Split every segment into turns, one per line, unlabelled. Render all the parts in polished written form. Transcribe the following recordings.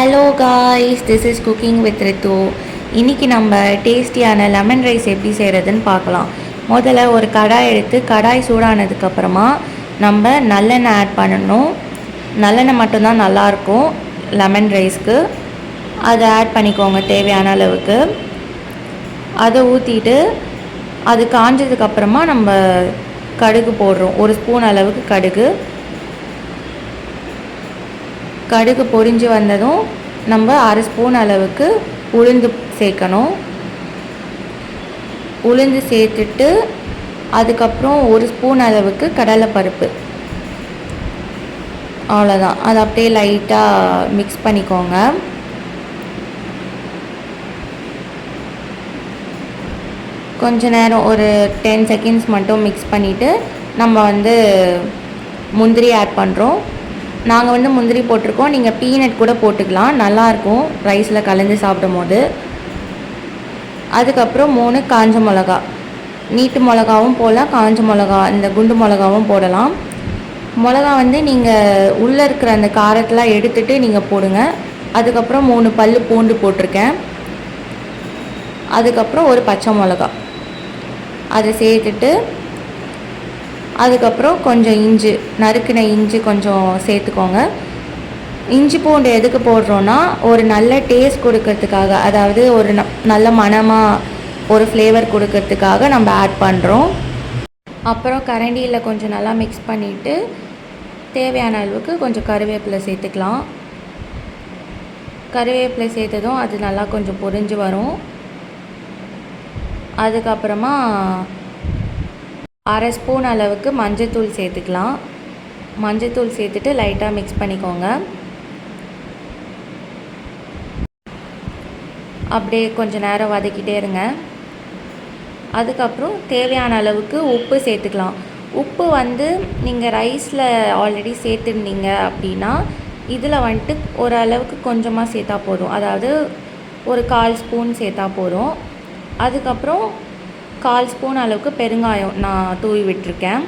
Hello guys, this is cooking with Rithu. இன்றைக்கி நம்ம டேஸ்டியான லெமன் ரைஸ் எப்படி செய்கிறதுன்னு பார்க்கலாம். முதல்ல ஒரு கடாய் எடுத்து கடாய் சூடானதுக்கப்புறமா நம்ம நல்லெண்ணெய் ஆட் பண்ணணும். நல்லெண்ணெய் மட்டும்தான் நல்லாயிருக்கும் லெமன் ரைஸ்க்கு. அதை ஆட் பண்ணிக்கோங்க தேவையான அளவுக்கு. அதை ஊற்றிட்டு அது காஞ்சதுக்கப்புறமா நம்ம கடுகு போடுறோம். ஒரு ஸ்பூன் அளவுக்கு கடுகு பொரிஞ்சு வந்ததும் நம்ம அரை ஸ்பூன் அளவுக்கு உளுந்து சேர்க்கணும். உளுந்து சேர்த்துட்டு அதுக்கப்புறம் ஒரு ஸ்பூன் அளவுக்கு கடலைப்பருப்பு. அவ்வளோதான். அதை அப்படியே லைட்டாக மிக்ஸ் பண்ணிக்கோங்க. கொஞ்ச நேரம் ஒரு 10 செகண்ட்ஸ் மட்டும் மிக்ஸ் பண்ணிவிட்டு நம்ம முந்திரி ஆட் பண்ணுறோம். நாங்கள் முந்திரி போட்டிருக்கோம். நீங்கள் பீனட் கூட போட்டுக்கலாம், நல்லாயிருக்கும் ரைஸில் கலந்து சாப்பிடும் போது. அதுக்கப்புறம் 3 காஞ்ச மிளகா, நீட்டு மிளகாவும் போடலாம், காஞ்ச மிளகா இந்த குண்டு மிளகாவும் போடலாம். மிளகா நீங்கள் உள்ளே இருக்கிற அந்த காரத்தெலாம் எடுத்துகிட்டு நீங்கள் போடுங்க. அதுக்கப்புறம் 3 பல் பூண்டு போட்டிருக்கேன். அதுக்கப்புறம் ஒரு பச்சை மிளகா அதை சேர்த்துட்டு அதுக்கப்புறம் கொஞ்சம் இஞ்சி, நறுக்கின இஞ்சி கொஞ்சம் சேர்த்துக்கோங்க. இஞ்சி பூண்டு எதுக்கு போடுறோன்னா ஒரு நல்ல டேஸ்ட் கொடுக்கறதுக்காக, அதாவது ஒரு நல்ல மணமாக ஒரு ஃப்ளேவர் கொடுக்கறதுக்காக நம்ம ஆட் பண்ணுறோம். அப்புறம் கரண்டியில் கொஞ்சம் நல்லா மிக்ஸ் பண்ணிவிட்டு தேவையான அளவுக்கு கொஞ்சம் கருவேப்பிலை சேர்த்துக்கலாம். கருவேப்பிலை சேர்த்ததும் அது நல்லா கொஞ்சம் பொரிஞ்சு வரும். அதுக்கப்புறமா அரை ஸ்பூன் அளவுக்கு மஞ்சத்தூள் சேர்த்துக்கலாம். மஞ்சத்தூள் சேர்த்துட்டு லைட்டாக மிக்ஸ் பண்ணிக்கோங்க. அப்படியே கொஞ்சம் நேரம் வதக்கிட்டே இருங்க. அதுக்கப்புறம் தேவையான அளவுக்கு உப்பு சேர்த்துக்கலாம். உப்பு நீங்கள் ரைஸில் ஆல்ரெடி சேர்த்துருந்தீங்க அப்படின்னா இதில் ஓரளவுக்கு கொஞ்சமாக சேர்த்தா போதும். அதாவது ஒரு 1/4 ஸ்பூன் சேர்த்தா போதும். அதுக்கப்புறம் 1/4 ஸ்பூன் அளவுக்கு பெருங்காயம் நான் தூவி விட்டுருக்கேன்.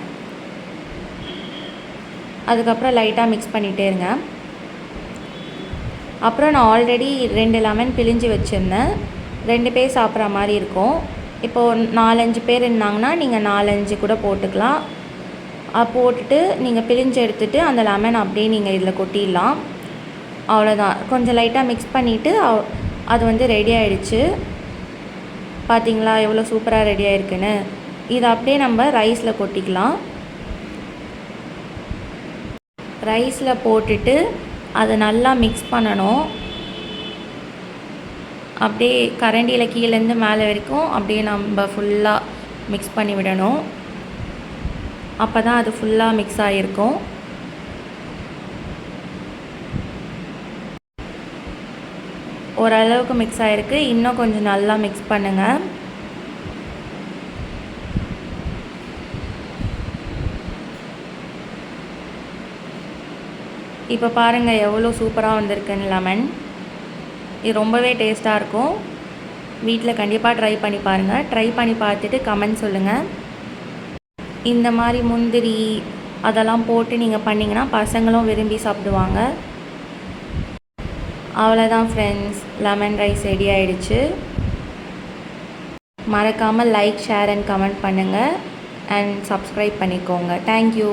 அதுக்கப்புறம் லைட்டாக மிக்ஸ் பண்ணிகிட்டே இருங்க. அப்புறம் நான் ஆல்ரெடி 2 லெமன் பிழிஞ்சு வச்சுருந்தேன். 2 பேர் சாப்பிட்ற மாதிரி இருக்கும். இப்போது 4-5 பேர் இருந்தாங்கன்னா நீங்கள் 4-5 கூட போட்டுக்கலாம். போட்டுட்டு நீங்கள் பிழிஞ்சு எடுத்துகிட்டு அந்த லெமன் அப்படியே நீங்கள் இதில் கொட்டிடலாம். அவ்வளோதான். கொஞ்சம் லைட்டாக மிக்ஸ் பண்ணிவிட்டு அது ரெடி ஆகிடுச்சு. பார்த்தீங்களா எவ்வளோ சூப்பராக ரெடி ஆகிருக்குன்னு. இதை அப்படியே நம்ம ரைஸில் கொட்டிக்கலாம். ரைஸில் போட்டுட்டு அதை நல்லா மிக்ஸ் பண்ணணும். அப்படியே கரண்டியில் கீழேருந்து மேலே வரைக்கும் அப்படியே நம்ம ஃபுல்லாக மிக்ஸ் பண்ணி விடணும். அப்போ தான் அது ஃபுல்லாக மிக்ஸ் ஆகிருக்கும். ஓரளவுக்கு மிக்ஸ் ஆகிருக்கு. இன்னும் கொஞ்சம் நல்லா மிக்ஸ் பண்ணுங்கள். இப்போ பாருங்கள் எவ்வளோ சூப்பராக வந்திருக்குன்னு லெமன். இது ரொம்பவே டேஸ்ட்டாக இருக்கும். வீட்டில் கண்டிப்பாக ட்ரை பண்ணி பாருங்கள். ட்ரை பண்ணி பார்த்துட்டு கமெண்ட் சொல்லுங்கள். இந்த மாதிரி முந்திரி அதெல்லாம் போட்டு நீங்கள் பண்ணிங்கன்னா பசங்களும் விரும்பி சாப்பிடுவாங்க. அவ்வளோதான் ஃப்ரெண்ட்ஸ், லெமன் ரைஸ் ரெடி ஆகிடுச்சு. மறக்காமல் லைக், ஷேர் அண்ட் கமெண்ட் பண்ணுங்கள் அண்ட் சப்ஸ்கிரைப் பண்ணிக்கோங்க. தேங்க்யூ.